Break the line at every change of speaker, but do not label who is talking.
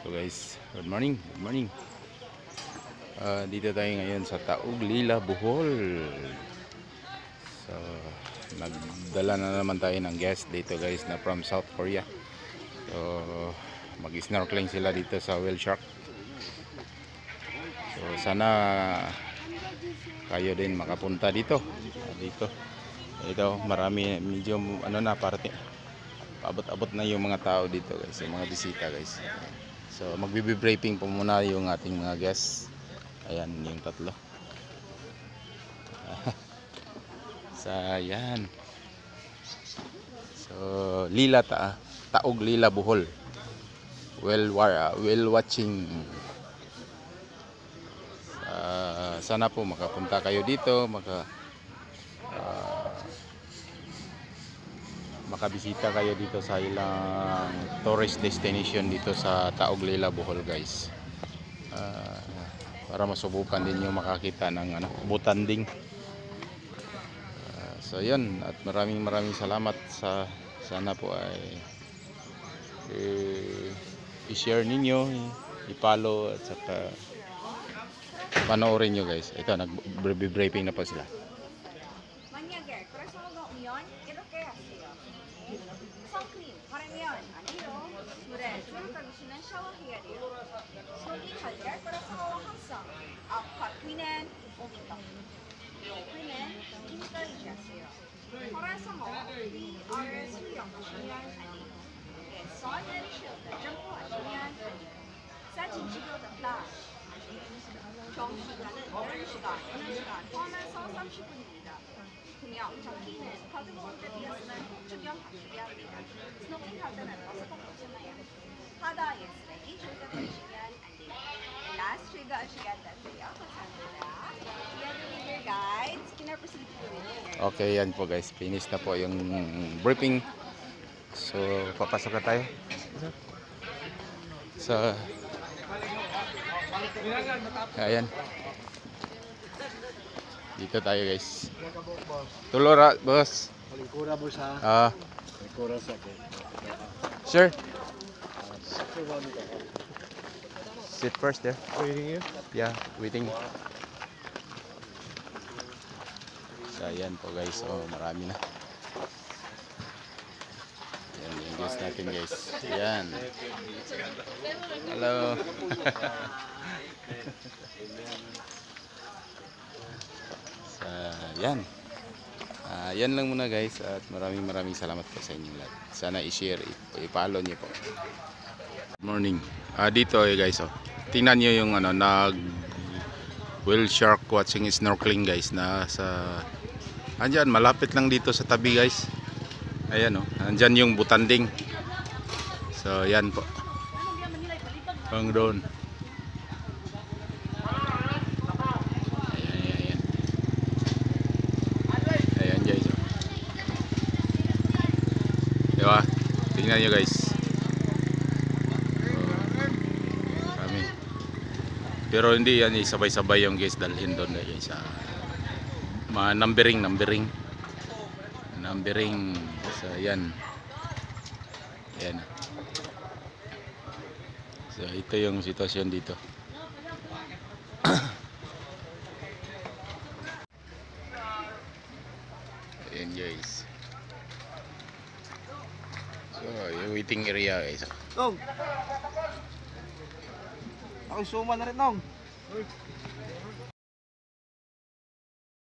So guys, good morning. Good morning. Dito tayo ngayon sa Taog Lila, Bohol. So, nagdala na naman tayo ng guest dito guys na from South Korea. So, mag-snorkeling sila dito sa whale shark. So, sana kayo din makapunta dito. Dito. Ito, marami, medyo ano na, parte. Abot-abot na yung mga tao dito guys, yung mga bisita guys. So, magbibi-briefing po muna yung ating mga guests. Ayan, yung tatlo. So, ayan. So, Taog Lila, Bohol. Whale watching. Sana po makapunta kayo dito, makabisita kayo dito sa ilang tourist destination dito sa Taog Lila, Bohol guys. Para masubukan din yung makakita ng butanding. So yun, at maraming salamat. Sana po ay i-share ninyo, i-follow at saka panoorin nyo guys. Ito, nag-briefing na po sila.
정시간은 12시간, 오는 시간 포함해서 30분입니다. 그냥 장기는 가지고 올 때 비었으면 꼭 주의하셔야 합니다. 스노클링 할 때는 버스 꼭 보시나요? 바다에 쓰레기 줄여주시면 안 돼요. Last 즐거우시간 되세요. 감사합니다. Together with your guides, can I proceed to the video?
Okay, yan po guys. Finish na po yung briefing. So, papasok na tayo. So, ayan. Dito tayo guys. Tulora, boss.
Malikura boss ha. Malikura sa akin.
Sure. Sit first there.
Waiting you?
Yeah, waiting. So, ayan po guys. Oh, marami na. Ayan, yung guys natin guys. Ayan. Hello. So, yan. Yan lang muna guys at maraming salamat po sa inyong lahat. Sana i-share, i-follow niyo po. Good morning. Dito guys tingnan niyo yung whale shark watching snorkeling guys na sa andyan malapit lang dito sa tabi guys. Ayan andyan yung butanding. So yan po. Hang doon. Diba? Tingnan nyo guys. Kami. Pero hindi yan sabay-sabay yung guys dalhin doon guys. Numbering. So yan. Yan. So ito yung sitwasyon dito. Ayan guys. So, yung waiting area guys.
Nong! Ako'y suma na rin, Nong!